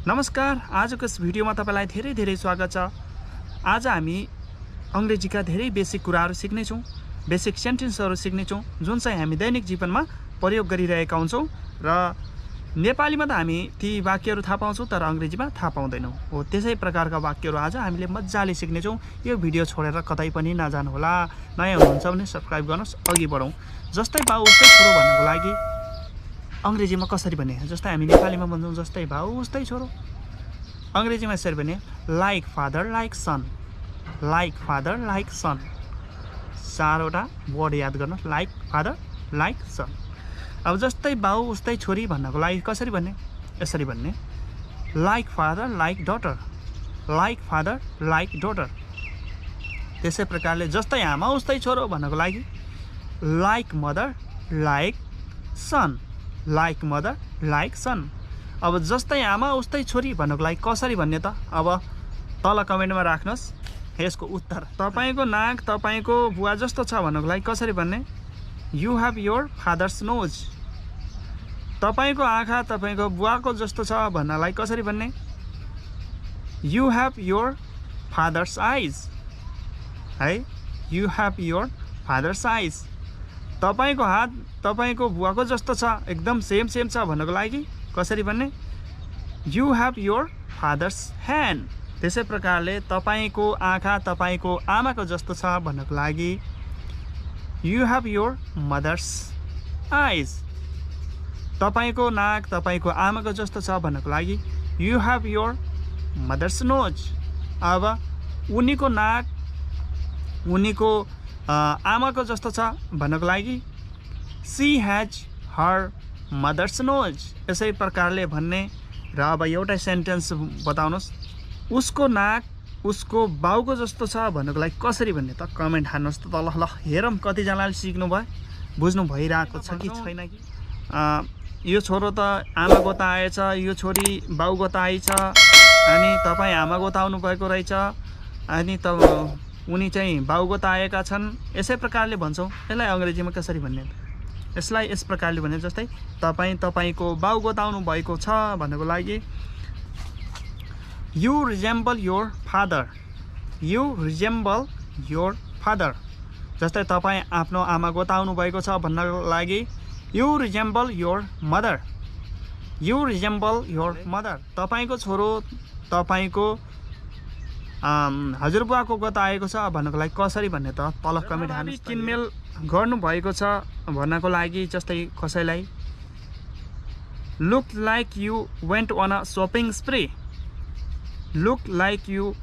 नमस्कार, आजको यस भिडियोमा तपाईलाई धेरै स्वागत छ। आज हामी अंग्रेजीका धेरै बेसिक कुराहरू सिक्नेछौँ, बेसिक सेन्टेन्सहरू सिक्नेछौँ जुन चाहिँ हामी दैनिक जीवनमा प्रयोग गरिरहेका हुन्छौँ र नेपालीमा त हामी ती वाक्यहरू थाहा पाउँछौँ तर अंग्रेजीमा थाहा पाउँदैनौँ। हो त्यसै प्रकारका वाक्यहरू आज हामीले मजाले सिक्नेछौँ। यो भिडियो छोडेर कतै पनि नजानु होला। नयाँ हुनुहुन्छ भने सब्स्क्राइब गर्नुहोस्, अघि बढौँ। जस्तै बाउ उस्तै छोरो भन्नको लागि अंग्रेजीमा कसरी भन्ने? जस्तै हामी नेपालीमा भन्छौँ जस्तै बाउ उस्तै छोरो, अंग्रेजीमा यसरी भन्ने लाइक फादर लाइक सन, लाइक फादर लाइक सन। चारवटा वर्ड याद गर्नुहोस्, लाइक फादर लाइक सन। अब जस्तै बाउ उस्तै छोरी भन्नको लागि कसरी भन्ने? यसरी भन्ने like father like daughter, like father like daughter. त्यसै प्रकारले जस्तै आमा उस्तै छोरो भन्नको लागि लाइक मदर लाइक सन, लाइक मदर लाइक सन। अब जस्तै आमा उस्तै छोरी भन्नको लागि कसरी भन्ने त? अब तल कमेन्टमा राख्नुहोस् यसको उत्तर। तपाईको नाक तपाईको बुवा जस्तो छ भन्नको लागि कसरी भन्ने? You have your father's nose. तपाईको आँखा तपाईको बुवाको जस्तो छ भन्नलाई कसरी भन्ने? यु हेभ योर फादर्स आइज। है, यु हेभ योर फादर्स आइज। तपाईको हात तपाईको बुवाको जस्तो छ, एकदम सेम छ भन्नको लागि कसरी भन्ने? You have your fathers hand. त्यसै प्रकारले तपाईको आँखा तपाईको आमाको जस्तो छ भन्नको लागि यु हेभ योर मदर्स आइज। तपाईको नाक तपाईको आमाको जस्तो छ भन्नको लागि you have your mother's nose. अब उनीको नाक उनीको आमाको जस्तो छ भन्नको लागि she has her mother's nose. यसै प्रकारले भन्ने। र अब एउटा सेन्टेन्स बताउनुहोस्, उसको नाक उसको बाउको जस्तो छ भन्नको लागि कसरी भन्ने त? कमेन्ट हान्नुहोस् त तल। ल हेरौँ कतिजनाले सिक्नु भयो, बुझ्नु भइरहेको छ कि छैन कि। यो छोरो त आमा गोता आएछ, यो छोरी बाउ गोता आएछ, अनि तपाईँ आमा गोता आउनु भएको रहेछ, अनि त उनी चाहिँ बाउ गोता आएका छन्। यसै प्रकारले भन्छौँ। यसलाई अङ्ग्रेजीमा कसरी भन्ने? यसलाई यस प्रकारले भन्ने। जस्तै तपाईँ तपाईँको बाउ गोता आउनु भएको छ भन्नको लागि you resemble your father, you resemble your father. जस्तै तपाईँ आफ्नो आमा गोता आउनु भएको छ भन्नको लागि you resemble your mother, you resemble your mother. तपाईँको छोरो तपाईँको हजुरबुवाको गोता आएको छ भन्नको लागि कसरी भन्ने त? तल कमेन्ट हान्नुहोस्। किनमेल गर्नुभएको छ भन्नको लागि जस्तै कसैलाई look like you went on a shopping spree, look like you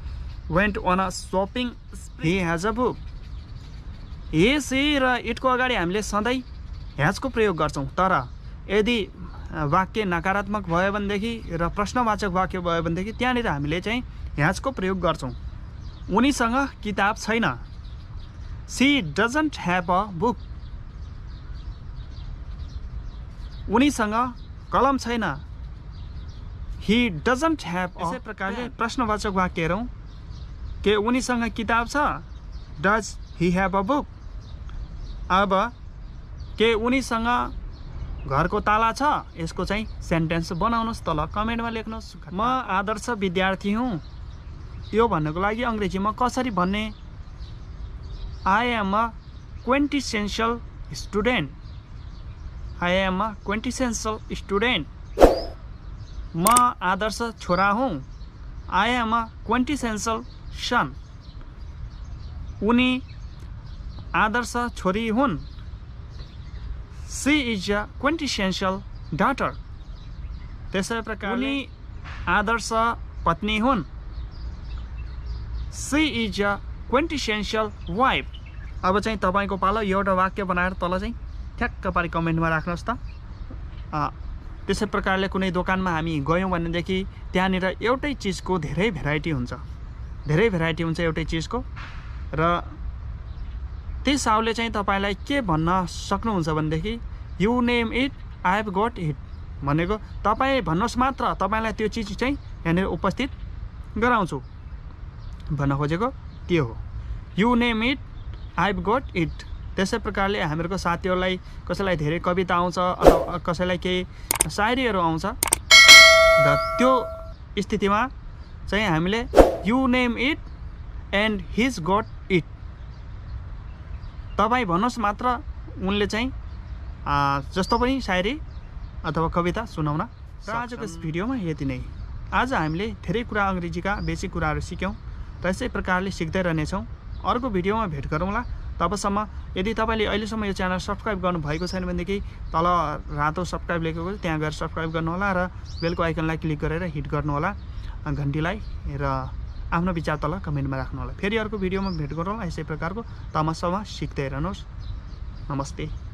went on a shopping spree, he has a book. हेस हे र इटको अगाडि हामीले सधैँ ह्याजको प्रयोग गर्छौँ, तर यदि वाक्य नकारात्मक भयो भनेदेखि र प्रश्नवाचक वाक्य भयो भनेदेखि त्यहाँनिर हामीले चाहिँ ह्याजको प्रयोग गर्छौँ। उनीसँग किताब छैन, C doesn't have a book. उनीसँग कलम छैन, ही डजन्ट ह्याभ। यसै प्रकारले प्रश्नवाचक वाक्य हेरौँ। के उनीसँग किताब छ? Does he have a book. अब के उनीसँग घरको ताला छ? यसको चाहिँ सेन्टेन्स बनाउनुहोस्, तल कमेन्टमा लेख्नुहोस्। म आदर्श विद्यार्थी हुँ। यो भन्नको लागि अङ्ग्रेजीमा कसरी भन्ने? I am a quintessential student, I am a quintessential student. म आदर्श छोरा हुँ, I am a quintessential son. उनी आदर्श छोरी हुन्, she is a quintessential daughter. त्यसै प्रकारले उनी आदर्श पत्नी हुन्, she is a quintessential wife. अब चाहिँ तपाईँको पालो एउटा वाक्य बनाएर तल चाहिँ ठ्याक्क पारी कमेन्टमा राख्नुहोस् त। त्यसै प्रकारले कुनै दोकानमा हामी गयौँ भनेदेखि त्यहाँनिर एउटै चिजको धेरै भेराइटी हुन्छ, धेरै भेराइटी हुन्छ एउटै चिजको। र त्यस हिसाबले चाहिँ तपाईँलाई के भन्न सक्नुहुन्छ भनेदेखि you name it I have got it भनेको तपाईँ भन्नुहोस् मात्र, तपाईँलाई त्यो चिज चाहिँ यहाँनिर उपस्थित गराउँछु भन्न खोजेको त्यो हो। You name it I have got it. त्यसै प्रकारले हामीहरूको साथीहरूलाई कसैलाई धेरै कविता आउँछ अथवा कसैलाई केही सायरीहरू आउँछ र त्यो स्थितिमा चाहिँ हामीले you name it and he's got it, तपाईँ भन्नुहोस् मात्र उनले चाहिँ जस्तो पनि शायरी अथवा कविता सुनाउन। र आजको यस भिडियोमा यति नै। आज हामीले धेरै कुरा अङ्ग्रेजीका बेसिक कुराहरू सिक्यौँ र यसै प्रकारले सिक्दै रहनेछौँ। अर्को भिडियोमा भेट गरौँला। तबसम्म यदि तपाईँले अहिलेसम्म यो च्यानल सब्सक्राइब गर्नुभएको छैन भनेदेखि तल रातो सब्सक्राइब लेखेको छ त्यहाँ गएर सब्सक्राइब गर्नुहोला र बेलको आइकनलाई क्लिक गरेर हिट गर्नुहोला घन्टीलाई, र आफ्नो विचार तल कमेन्टमा राख्नुहोला। फेरि अर्को भिडियोमा भेट गरौँला यसै प्रकारको। तबसम्म सिक्दै रहनुहोस्। नमस्ते।